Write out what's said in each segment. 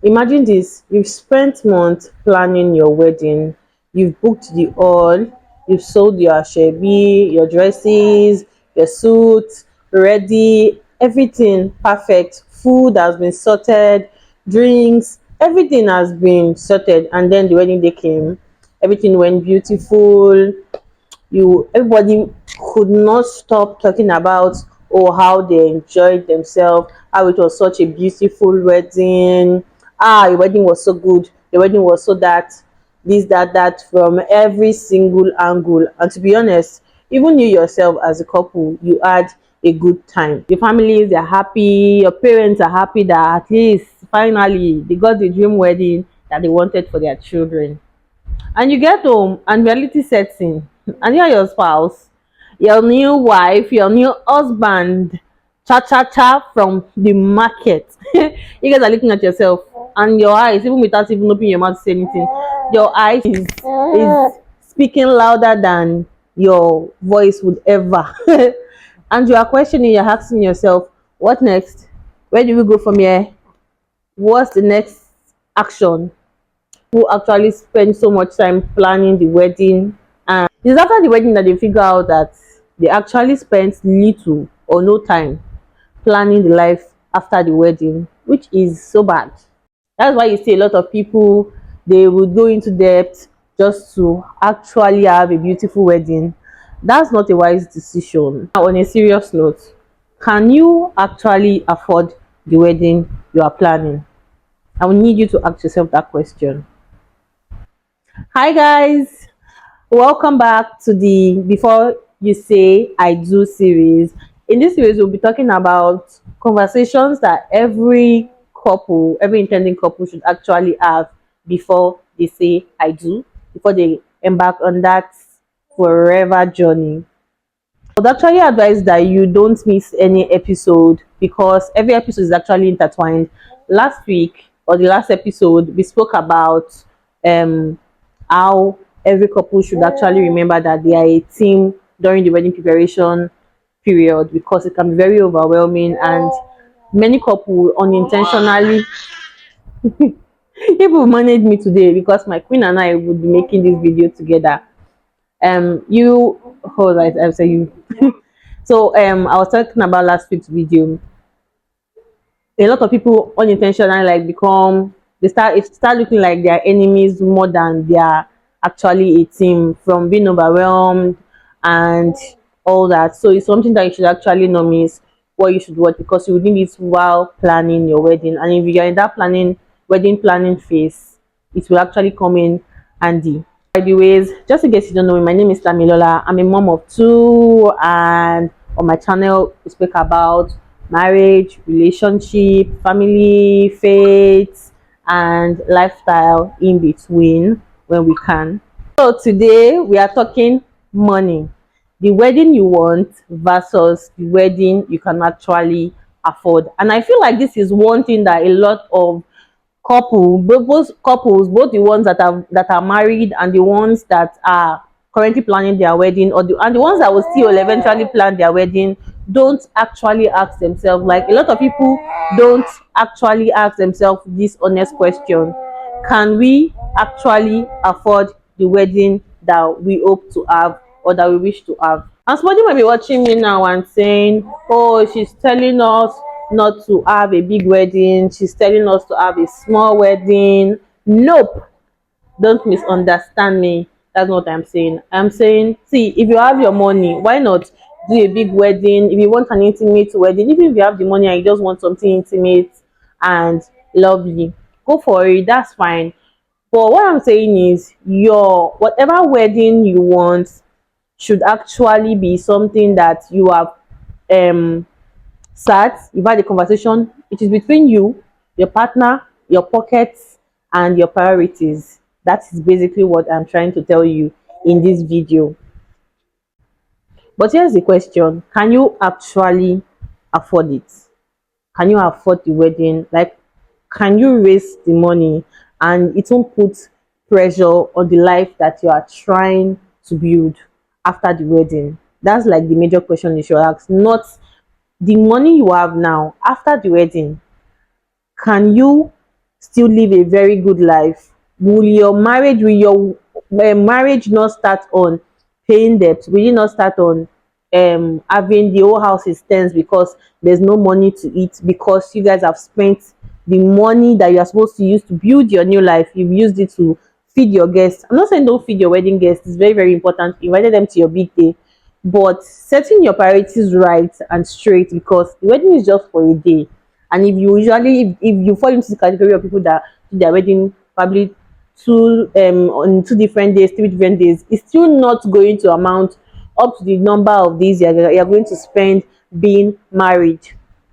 Imagine this, you've spent months planning your wedding, you've booked the hall, you've sold your ashebi, your dresses, your suits, ready, everything perfect. Food has been sorted, drinks, everything has been sorted, and then the wedding day came. Everything went beautiful. You everybody could not stop talking about how they enjoyed themselves, how it was such a beautiful wedding. The wedding was so good, the wedding was so that, this, that, from every single angle. And to be honest, even you yourself as a couple, you had a good time. Your families are happy, your parents are happy that at least finally they got the dream wedding that they wanted for their children. And you get home and reality sets in, and you're your spouse, your new wife, your new husband, cha cha cha from the market. You guys are looking at yourself, and your eyes, even without even opening your mouth to say anything, your eyes is speaking louder than your voice would ever. And you are questioning, you're asking yourself, what next? Where do we go from here? What's the next action? Who actually spend so much time planning the wedding, and it's after the wedding that they figure out that they actually spent little or no time planning the life after the wedding, which is so bad. That's why you see a lot of people, they would go into debt just to actually have a beautiful wedding. That's not a wise decision. Now, on a serious note, can you actually afford the wedding you are planning? I will need you to ask yourself that question. Hi guys, welcome back to the Before You Say I Do series. In this series, we'll be talking about conversations that every couple, every intending couple should actually have before they say I do, before they embark on that forever journey. I would actually advise that you don't miss any episode because every episode is actually intertwined. Last week, or the last episode, we spoke about um how every couple should actually remember that they are a team during the wedding preparation period, because it can be very overwhelming, and many couple unintentionally people manage me today because my queen and I would be making this video together. You hold right, I'll say you. So I was talking about last week's video. A lot of people unintentionally like become, they start looking like their enemies more than they are actually a team, from being overwhelmed and all that. So it's something that you should actually know miss what you should watch, because you need it while planning your wedding. And if you're in that wedding planning phase, it will actually come in handy. By the ways, just in case you don't know me, my name is Tamilola. I'm a mom of two, and on my channel we speak about marriage, relationship, family, faith, and lifestyle in between when we can. So today we are talking money, the wedding you want versus the wedding you can actually afford. And I feel like this is one thing that a lot of both couples, both the ones that are married and the ones that are currently planning their wedding, and the ones that will still eventually plan their wedding, don't actually ask themselves. Like, a lot of people don't actually ask themselves this honest question: can we actually afford the wedding that we hope to have, or that we wish to have? And somebody might be watching me now and saying, oh, she's telling us not to have a big wedding, she's telling us to have a small wedding. Nope, don't misunderstand me. That's not what I'm saying. I'm saying, see, if you have your money, why not do a big wedding? If you want an intimate wedding, even if you have the money and you just want something intimate and lovely, go for it, that's fine. But what I'm saying is, your whatever wedding you want should actually be something that you have you've had a conversation. It is between you, your partner, your pockets, and your priorities. That is basically what I'm trying to tell you in this video. But here's the question: can you actually afford it? Can you afford the wedding? Like, can you raise the money and it won't put pressure on the life that you are trying to build after the wedding? That's like the major question you should ask, not the money you have now. After the wedding, can you still live a very good life? Will your marriage not start on paying debt? Will you not start on having the whole house is tense because there's no money to eat, because you guys have spent the money that you are supposed to use to build your new life, you've used it to feed your guests. I'm not saying don't feed your wedding guests, it's very very important. You invited them to your big day, but setting your priorities right and straight, because the wedding is just for a day. And if you usually, if you fall into the category of people that do their wedding probably two on 2 different days, 3 different days, it's still not going to amount up to the number of days you're going to spend being married.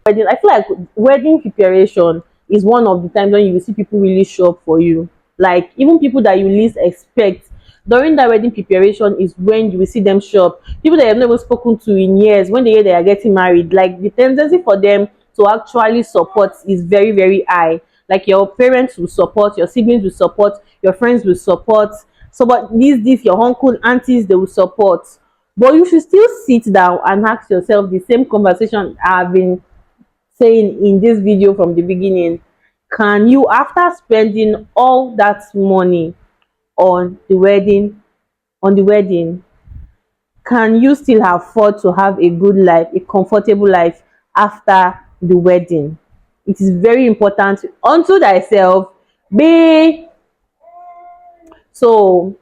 Wedding, I feel like wedding preparation is one of the times when you will see people really show up for you. Like even people that you least expect, during that wedding preparation is when you will see them show up. People that you have never spoken to in years, when they hear they are getting married, like the tendency for them to actually support is very very high. Like your parents will support, your siblings will support, your friends will support. So but this your uncle, aunties, they will support. But you should still sit down and ask yourself the same conversation I've been saying in this video from the beginning. Can you, after spending all that money on the wedding, can you still afford to have a good life, a comfortable life after the wedding? It is very important unto thyself. Be so,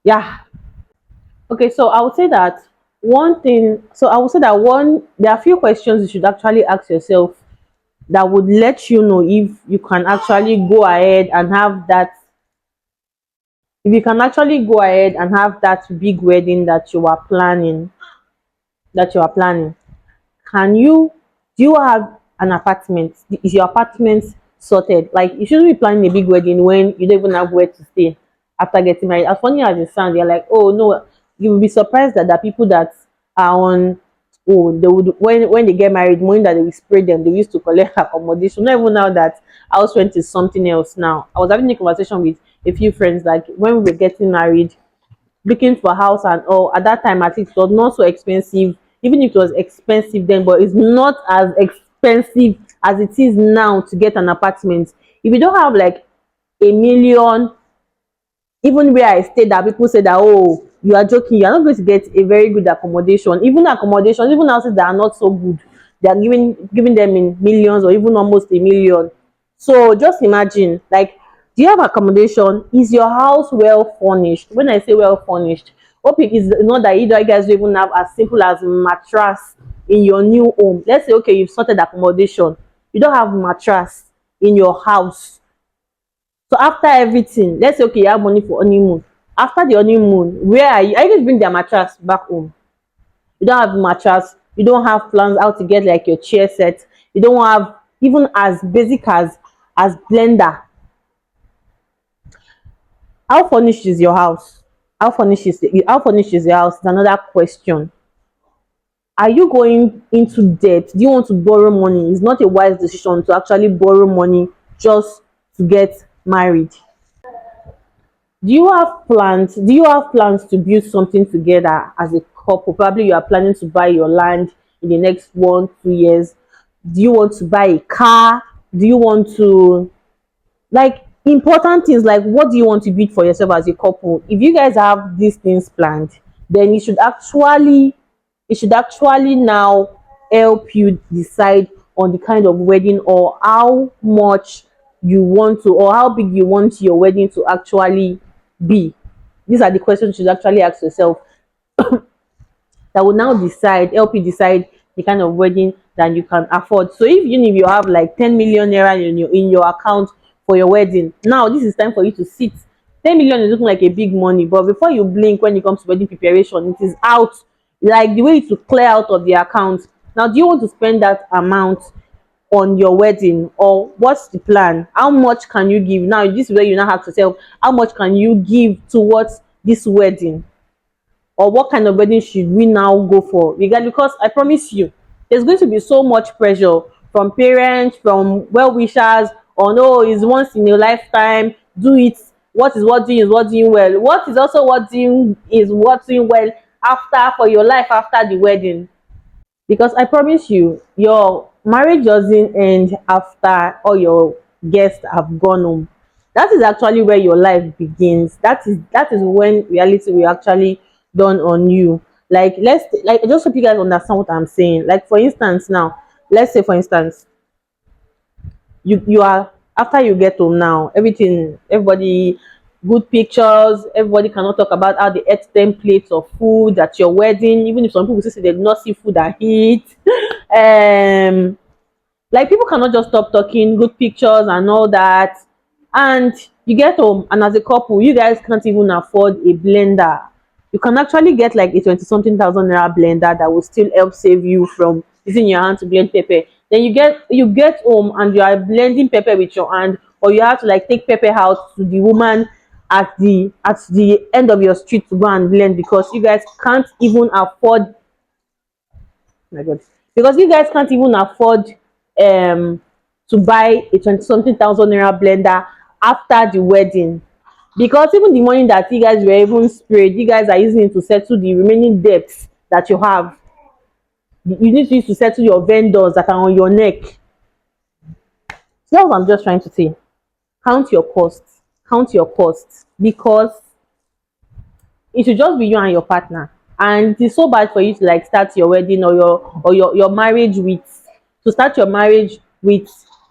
yeah. Okay, so I would say that there are a few questions you should actually ask yourself that would let you know if you can actually go ahead and have that big wedding that you are planning. Can you Do you have an apartment? Is your apartment sorted? Like you shouldn't be planning a big wedding when you don't even have where to stay after getting married. As funny as it sounds, you're like, oh no, you will be surprised that the people that are on, oh, they would, when they get married, knowing that they will spray them, they used to collect accommodation. Not even now that house rent is something else now. I was having a conversation with a few friends, like when we were getting married, looking for house and all. At that time, I think it was not so expensive. Even if it was expensive then, but it's not as expensive as it is now to get an apartment. If you don't have like a million, even where I stay, that people say that, oh, you are joking, you are not going to get a very good accommodation. Even houses that are not so good, they are giving them in millions or even almost a million. So just imagine, like, do you have accommodation? Is your house well furnished? When I say well furnished, hope it is not that either you guys don't even have as simple as mattress in your new home. Let's say okay, you've sorted accommodation, you don't have mattress in your house. So after everything, let's say okay, you have money for honeymoon. After the honeymoon, where are you? Are you going to bring their mattress back home? You don't have mattress. You don't have plans how to get like your chair set. You don't have even as basic as blender. How furnished is your house? How furnished is your house? Is another question. Are you going into debt? Do you want to borrow money? It's not a wise decision to actually borrow money just to get married. Do you have plans to build something together as a couple? Probably you are planning to buy your land in the next 1 2 years. Do you want to buy a car? Do you want to, like, important things like what do you want to build for yourself as a couple? If you guys have these things planned, then it should actually now help you decide on the kind of wedding, or how much you want to, or how big you want your wedding to actually be. These are the questions you should actually ask yourself, that will now help you decide the kind of wedding that you can afford. So if you have like 10 million naira in your account for your wedding, now this is time for you to sit. 10 million is looking like a big money, but before you blink, when it comes to wedding preparation, it is out, like the way to clear out of the account. Now, do you want to spend that amount on your wedding, or what's the plan? How much can you give? Now this is where you now have to tell how much can you give towards this wedding, or what kind of wedding should we now go for? Because I promise you, there's going to be so much pressure from parents, from well wishers, or no, it's once in a lifetime, do it. What is what doing well. What is also what doing well after, for your life after the wedding. Because I promise you, your marriage doesn't end after all your guests have gone home. That is actually where your life begins. That is when reality will actually dawn on you. Like, let's, like, just hope you guys understand what I'm saying. Like, for instance, now, let's say for instance, you are, after you get home now, everything, everybody, good pictures, everybody cannot talk about how they ate 10 plates of food at your wedding, even if some people say they did not see food and eat. um like, people cannot just stop talking, good pictures and all that. And you get home, and as a couple, you guys can't even afford a blender. You can actually get like a 20 something thousand naira blender that will still help save you from using your hand to blend pepper. Then you get home and you are blending pepper with your hand, or you have to like take pepper out to the woman at the end of your street to go and blend, because you guys can't even afford, my god, because you guys can't even afford um to buy a 20 something thousand naira blender after the wedding. Because even the money that you guys were even sprayed, you guys are using it to settle the remaining debts that you have. You need to use to settle your vendors that are on your neck. So that's what I'm just trying to say. Count your costs. Count your costs, because it should just be you and your partner. And it's so bad for you to like start your wedding or your marriage with, to start your marriage with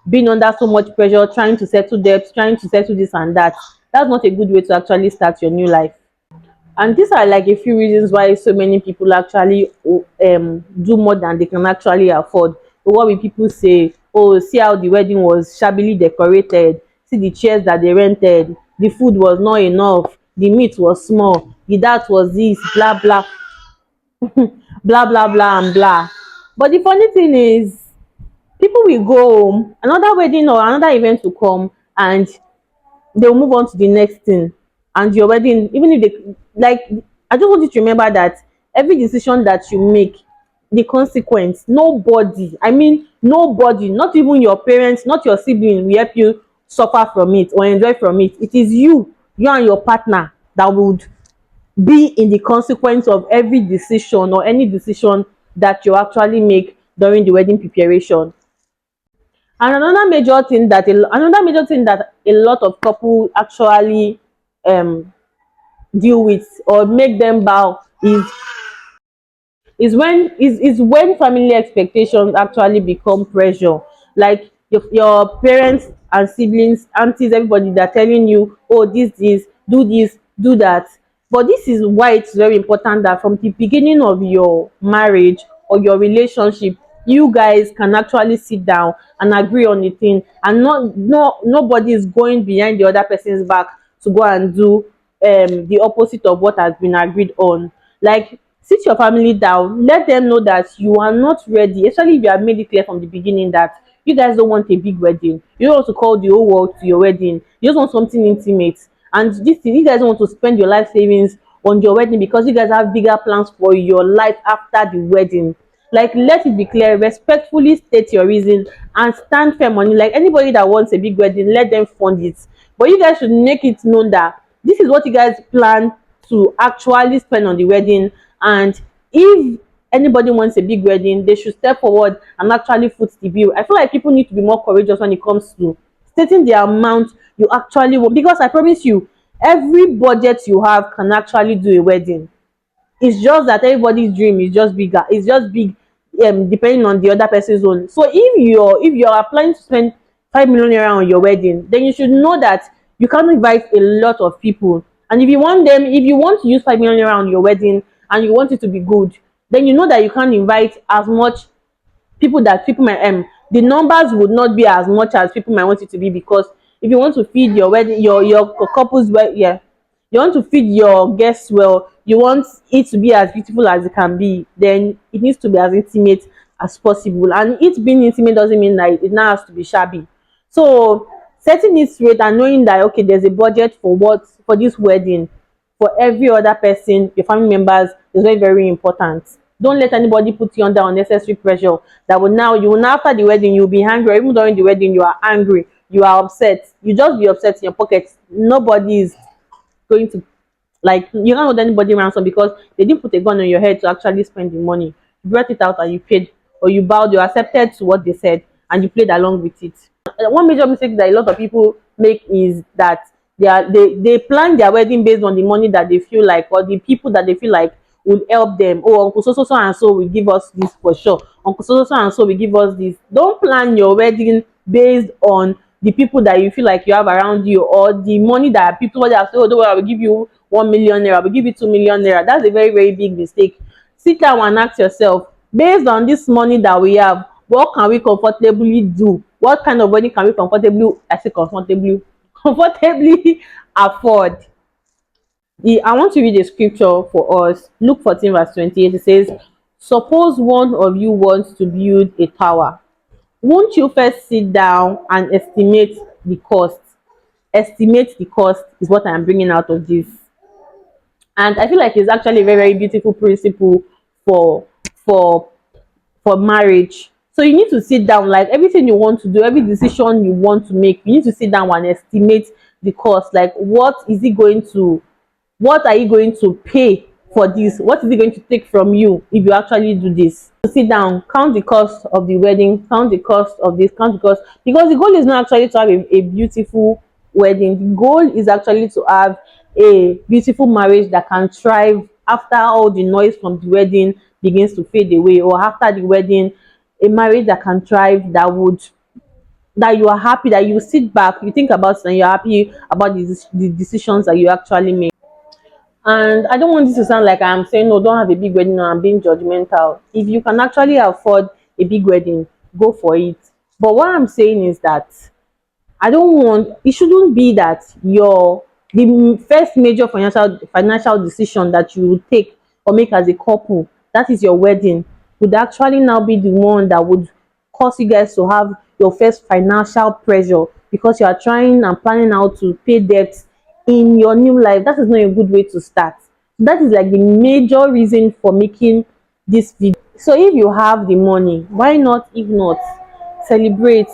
being under so much pressure, trying to settle debts, trying to settle this and that. That's not a good way to actually start your new life. And these are like a few reasons why so many people actually do more than they can actually afford. But what will people say? Oh, see how the wedding was shabbily decorated, see the chairs that they rented, the food was not enough, the meat was small, the that was this, blah blah, blah blah blah and blah. But the funny thing is, people will go home, another wedding or another event will come, and they'll move on to the next thing. And your wedding, even if they like, I just want you to remember that every decision that you make, the consequence, nobody, I mean nobody, not even your parents, not your sibling, will help you suffer from it or enjoy from it. It is you and your partner that would be in the consequence of every decision or any decision that you actually make during the wedding preparation. And another major thing that a lot of couple actually um deal with or make them bow is when family expectations actually become pressure. Like your parents and siblings, aunties, everybody, they're telling you, oh, this, do this, do that. But this is why it's very important that from the beginning of your marriage or your relationship, you guys can actually sit down and agree on the thing, and nobody is going behind the other person's back to go and do the opposite of what has been agreed on. Like, sit your family down, let them know that you are not ready, especially if you have made it clear from the beginning that you guys don't want a big wedding, you don't want to call the whole world to your wedding, you just want something intimate. And this thing, you guys don't want to spend your life savings on your wedding because you guys have bigger plans for your life after the wedding. Like, let it be clear, respectfully state your reason and stand firm on it. Like, anybody that wants a big wedding, let them fund it, but you guys should make it known that this is what you guys plan to actually spend on the wedding. And if anybody wants a big wedding, they should step forward and actually foot the bill. I feel like people need to be more courageous when it comes to stating the amount you actually want, because I promise you, every budget you have can actually do a wedding. It's just that everybody's dream is just bigger, it's just big, depending on the other person's own. So if you're applying to spend 5 million naira on your wedding, then you should know that you can invite a lot of people. And if you want to use 5 million naira on your wedding and you want it to be good, then you know that you can't invite as much people that people might the numbers would not be as much as people might want it to be. Because if you want to feed your wedding, your couples well, yeah, you want to feed your guests well, you want it to be as beautiful as it can be, then it needs to be as intimate as possible. And it being intimate doesn't mean that it now has to be shabby. So setting it straight and knowing that, okay, there's a budget for this wedding for every other person, your family members, is very, very important. Don't let anybody put you under unnecessary pressure that you will now after the wedding you'll be angry, or even during the wedding you are angry, you are upset, you just be upset in your pocket. Nobody is going to, like, you can't hold anybody ransom because they didn't put a gun on your head to actually spend the money. You brought it out and you paid, or you bowed, you accepted to what they said and you played along with it. One major mistake that a lot of people make is that they plan their wedding based on the money that they feel like, or the people that they feel like will help them. Oh, uncle so and so will give us this for sure, uncle so and so will give us this. Don't plan your wedding based on the people that you feel like you have around you, or the money that people that say, oh, don't worry, I will give you 1 million naira, I will give you 2 million naira. That's a very, very big mistake. Sit down and ask yourself, based on this money that we have, what can we comfortably do? What kind of wedding can we comfortably, I say comfortably, comfortably afford? I want to read a scripture for us. Luke 14 verse 28. It says, suppose one of you wants to build a tower. Won't you first sit down and estimate the cost? Estimate the cost is what I'm bringing out of this. And I feel like it's actually a very, very beautiful principle for for for marriage. So you need to sit down, like everything you want to do, every decision you want to make, you need to sit down and estimate the cost. Like, what are you going to pay for this? What is it going to take from you if you actually do this? Sit down, count the cost of the wedding, count the cost of this, count the cost, because the goal is not actually to have a beautiful wedding. The goal is actually to have a beautiful marriage that can thrive after all the noise from the wedding begins to fade away, or after the wedding, a marriage that can thrive, that you are happy, that you sit back, you think about it, and you're happy about the decisions that you actually make. And I don't want this to sound like I'm saying, no, don't have a big wedding, or I'm being judgmental. If you can actually afford a big wedding, go for it. But what I'm saying is that I don't want, it shouldn't be that the first major financial decision that you will take or make as a couple, that is your wedding, would actually now be the one that would cause you guys to have your first financial pressure, because you are trying and planning how to pay debts in your new life. That is not a good way to start. That is like the major reason for making this video. So if you have the money, why not, if not, celebrate,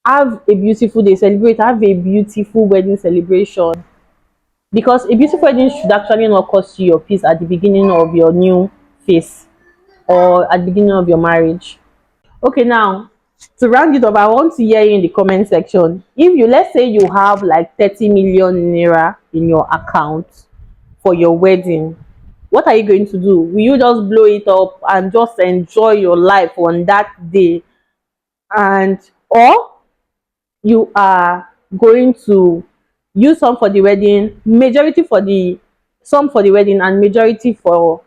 have a beautiful day, celebrate, have a beautiful wedding celebration. Because a beautiful wedding should actually not cost you your peace at the beginning of your new phase, or at the beginning of your marriage. Okay, now to round it up, I want to hear you in the comment section. If you, let's say you have like 30 million naira in your account for your wedding, what are you going to do? Will you just blow it up and just enjoy your life on that day, and or you are going to use some for the wedding, majority for the some for the wedding, and majority for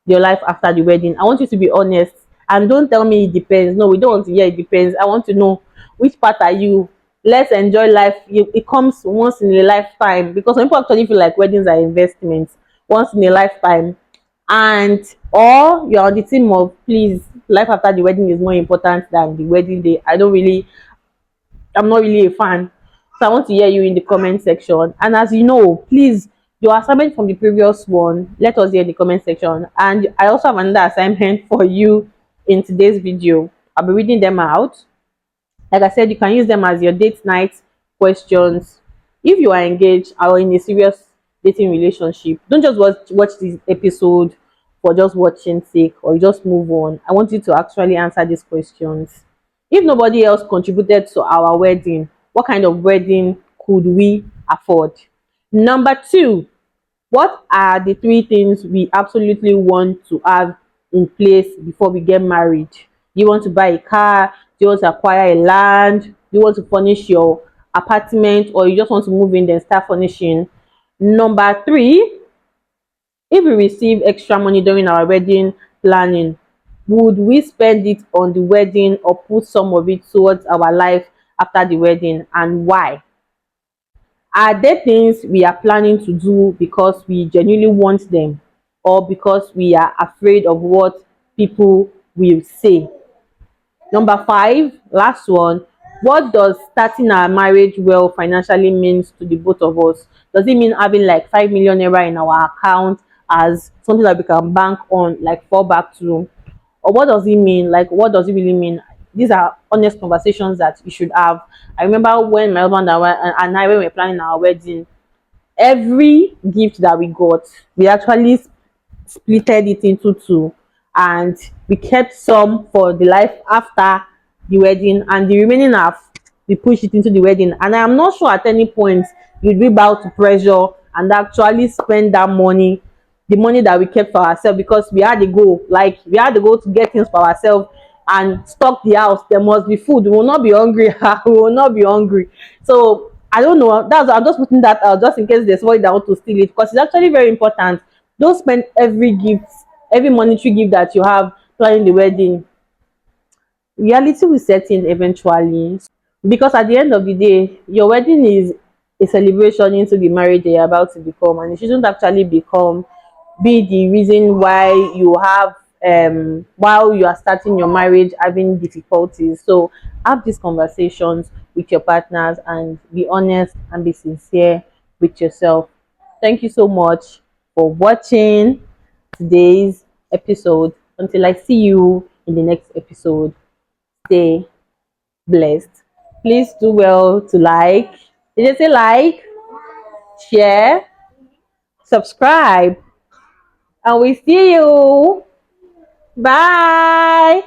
your life after the wedding? I want you to be honest, and don't tell me it depends. No, we don't want to hear it depends. I want to know, which part are you? Let's enjoy life. It comes once in a lifetime, because some people actually feel like weddings are investments once in a lifetime. And or you're on the team of, please, life after the wedding is more important than the wedding day. I'm not really a fan. So I want to hear you in the comment section. And as you know, please, your assignment from the previous one, let us hear in the comment section. And I also have another assignment for you in today's video. I'll be reading them out. Like I said, you can use them as your date night questions. If you are engaged or in a serious dating relationship, don't just watch this episode for just watching sake, or you just move on. I want you to actually answer these questions. If nobody else contributed to our wedding, what kind of wedding could we afford? Number two, what are the three things we absolutely want to have in place before we get married? Do you want to buy a car? Do you want to acquire a land? Do you want to furnish your apartment, or you just want to move in then start furnishing? Number three, if we receive extra money during our wedding planning, would we spend it on the wedding, or put some of it towards our life after the wedding, and why? Are there things we are planning to do because we genuinely want them, or because we are afraid of what people will say? Number five, last one, what does starting our marriage well financially means to the both of us? Does it mean having like 5 million naira in our account as something that we can bank on, like fall back to? Or what does it mean? Like, what does it really mean? These are honest conversations that you should have. I remember when my husband and I, when we were planning our wedding, every gift that we got, we actually splitted it into two, and we kept some for the life after the wedding, and the remaining half we push it into the wedding. And I'm not sure at any point you'd be about to pressure and actually spend that money, the money that we kept for ourselves, because we had to go, like we had to go to get things for ourselves and stock the house. There must be food. We will not be hungry. We will not be hungry. So I don't know. That's, I'm just putting that out just in case there's somebody that want to steal it, because it's actually very important. Don't spend every gift, every monetary gift that you have planning the wedding. Reality will set in eventually, because at the end of the day, your wedding is a celebration into the marriage they are about to become, and it shouldn't actually be the reason why you have while you are starting your marriage having difficulties. So have these conversations with your partners and be honest and be sincere with yourself. Thank you so much for watching today's episode. Until I see you in the next episode, stay blessed. Please do well to like. Did you say like, share, subscribe, and we see you. Bye.